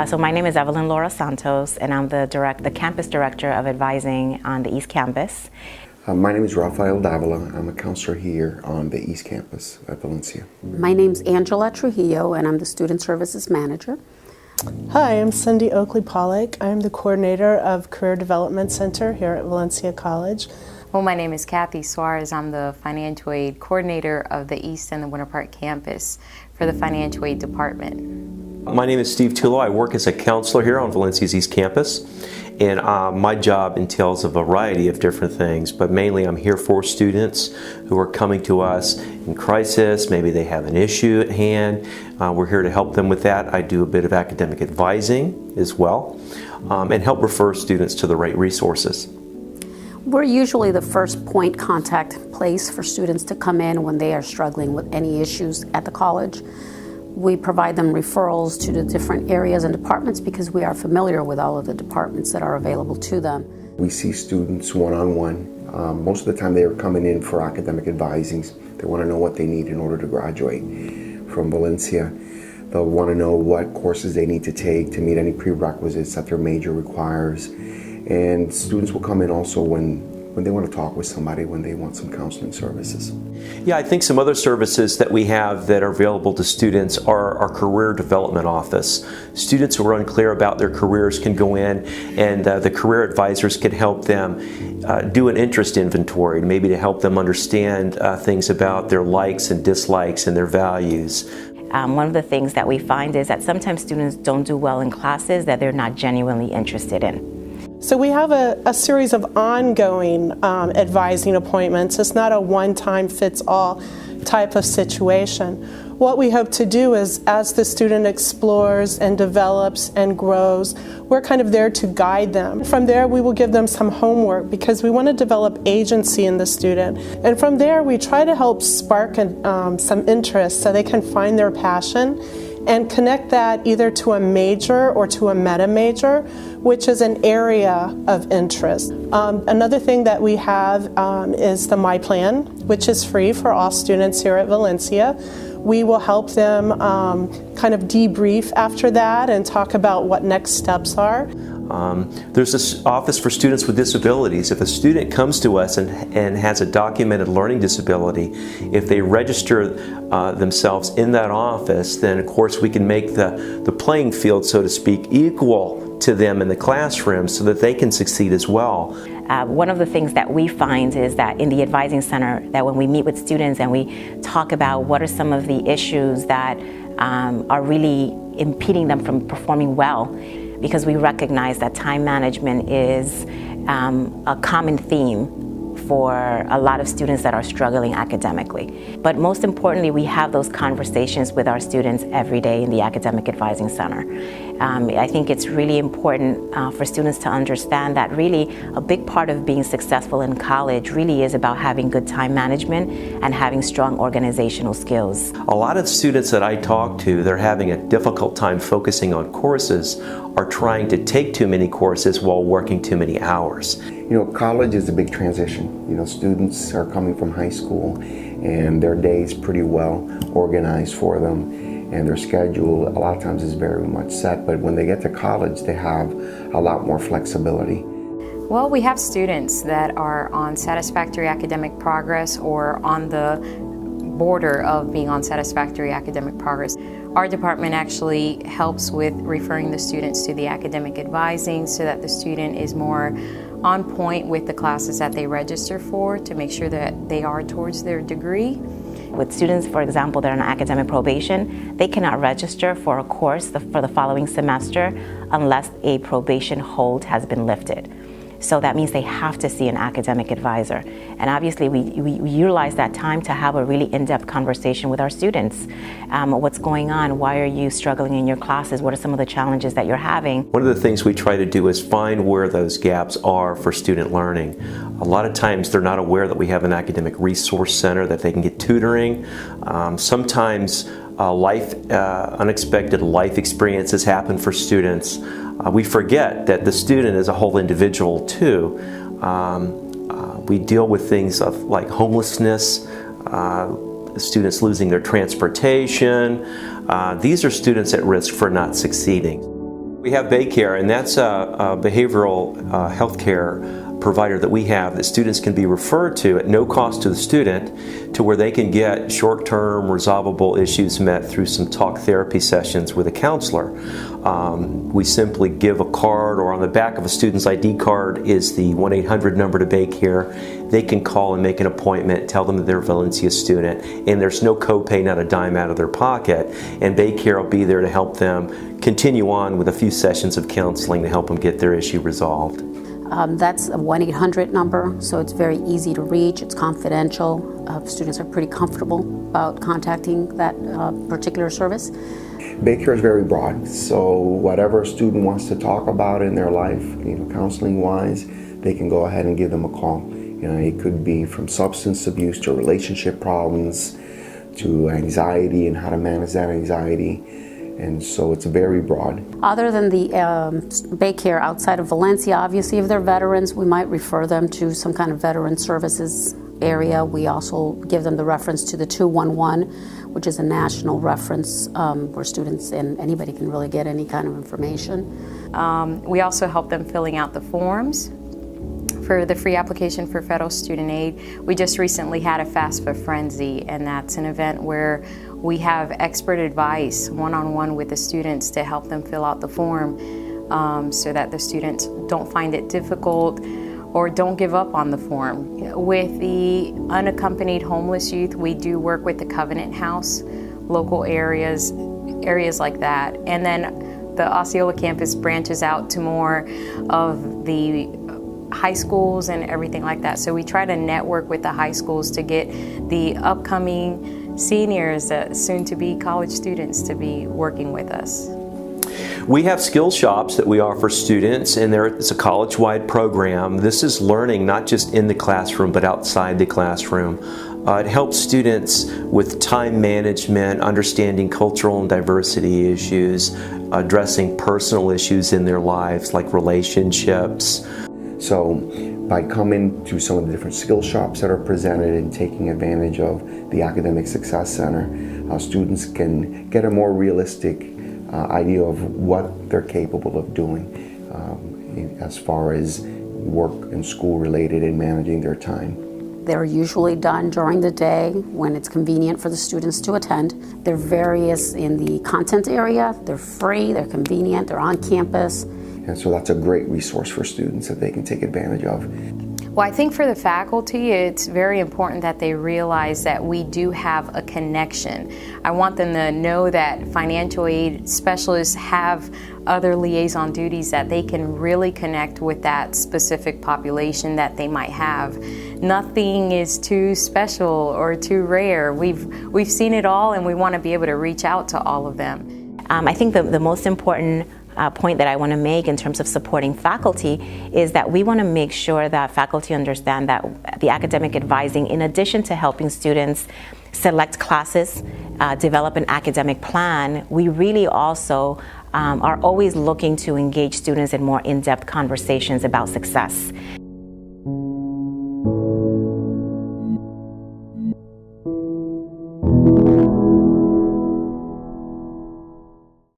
So my name is Evelyn Laura Santos, and I'm the campus director of advising on the East Campus. My name is Rafael Davila. I'm a counselor here on the East Campus at Valencia. My name's Angela Trujillo, and I'm the Student Services Manager. Hi, I'm Cindy Oakley Pollock. I'm the coordinator of Career Development Center here at Valencia College. Well, my name is Kathy Suarez. I'm the financial aid coordinator of the East and the Winter Park campus for the financial aid department. My name is Steve Tullo. I work as a counselor here on Valencia's East Campus, and my job entails a variety of different things, but mainly I'm here for students who are coming to us in crisis. Maybe they have an issue at hand. We're here to help them with that. I do a bit of academic advising as well, and help refer students to the right resources. We're usually the first point contact place for students to come in when they are struggling with any issues at the college. We provide them referrals to the different areas and departments because we are familiar with all of the departments that are available to them. We see students one-on-one. Most of the time they are coming in for academic advisings. They want to know what they need in order to graduate from Valencia. They'll want to know what courses they need to take to meet any prerequisites that their major requires. And students will come in also when they want to talk with somebody, when they want some counseling services. Yeah, I think some other services that we have that are available to students are our career development office. Students who are unclear about their careers can go in, and the career advisors can help them do an interest inventory, maybe to help them understand things about their likes and dislikes and their values. One of the things that we find is that sometimes students don't do well in classes that they're not genuinely interested in. So we have a series of ongoing advising appointments. It's not a one-time fits-all type of situation. What we hope to do is, as the student explores and develops and grows, we're kind of there to guide them. From there, we will give them some homework because we want to develop agency in the student. And from there, we try to help spark some interest so they can find their passion and connect that either to a major or to a meta major, which is an area of interest. Another thing that we have is the My Plan, which is free for all students here at Valencia. We will help them kind of debrief after that and talk about what next steps are. There's this office for students with disabilities. If a student comes to us and has a documented learning disability, if they register themselves in that office, then of course we can make the playing field, so to speak, equal to them in the classroom so that they can succeed as well. One of the things that we find is that in the advising center, that when we meet with students and we talk about what are some of the issues that are really impeding them from performing well, because we recognize that time management is a common theme for a lot of students that are struggling academically. But most importantly, we have those conversations with our students every day in the Academic Advising Center. I think it's really important for students to understand that really a big part of being successful in college really is about having good time management and having strong organizational skills. A lot of students that I talk to, they're having a difficult time focusing on courses, are trying to take too many courses while working too many hours. You know, college is a big transition. You know, students are coming from high school and their day is pretty well organized for them, and their schedule a lot of times is very much set, but when they get to college they have a lot more flexibility. Well, we have students that are on satisfactory academic progress or on the border of being on satisfactory academic progress. Our department actually helps with referring the students to the academic advising so that the student is more on point with the classes that they register for to make sure that they are towards their degree. With students, for example, that are on academic probation, they cannot register for a course for the following semester unless a probation hold has been lifted. So that means they have to see an academic advisor. And obviously we utilize that time to have a really in-depth conversation with our students. What's going on? Why are you struggling in your classes? What are some of the challenges that you're having? One of the things we try to do is find where those gaps are for student learning. A lot of times they're not aware that we have an academic resource center that they can get tutoring. Sometimes unexpected life experiences happen for students. We forget that the student is a whole individual too. We deal with things like homelessness, students losing their transportation. These are students at risk for not succeeding. We have Baycare, and that's a behavioral health care provider that we have that students can be referred to at no cost to the student, to where they can get short-term resolvable issues met through some talk therapy sessions with a counselor. We simply give a card, or on the back of a student's ID card is the 1-800 number to Baycare. They can call and make an appointment, tell them that they're a Valencia student, and there's no copay, not a dime out of their pocket, and Baycare will be there to help them continue on with a few sessions of counseling to help them get their issue resolved. That's a 1-800 number, so it's very easy to reach. It's confidential. Students are pretty comfortable about contacting that particular service. Baycare is very broad, so whatever a student wants to talk about in their life, counseling-wise, they can go ahead and give them a call. It could be from substance abuse to relationship problems to anxiety and how to manage that anxiety. And so it's very broad. Other than the Baycare outside of Valencia, obviously if they're veterans, we might refer them to some kind of veteran services area. We also give them the reference to the 211, which is a national reference where students and anybody can really get any kind of information. We also help them filling out the forms for the free application for federal student aid. We just recently had a FAFSA Frenzy, and that's an event where we have expert advice one-on-one with the students to help them fill out the form so that the students don't find it difficult or don't give up on the form. With the unaccompanied homeless youth, we do work with the Covenant House, local areas like that. And then the Osceola campus branches out to more of the high schools and everything like that. So we try to network with the high schools to get the upcoming seniors, soon-to-be college students, to be working with us. We have skill shops that we offer students, and it's a college-wide program. This is learning not just in the classroom, but outside the classroom. It helps students with time management, understanding cultural and diversity issues, addressing personal issues in their lives like relationships. So by coming to some of the different skill shops that are presented and taking advantage of the Academic Success Center, students can get a more realistic idea of what they're capable of doing as far as work and school related and managing their time. They're usually done during the day when it's convenient for the students to attend. They're various in the content area, they're free, they're convenient, they're on campus. And so that's a great resource for students that they can take advantage of. Well, I think for the faculty, it's very important that they realize that we do have a connection. I want them to know that financial aid specialists have other liaison duties, that they can really connect with that specific population that they might have. Nothing is too special or too rare. We've seen it all, and we want to be able to reach out to all of them. I think the most important point that I want to make in terms of supporting faculty is that we want to make sure that faculty understand that the academic advising, in addition to helping students select classes, develop an academic plan, we really also are always looking to engage students in more in-depth conversations about success.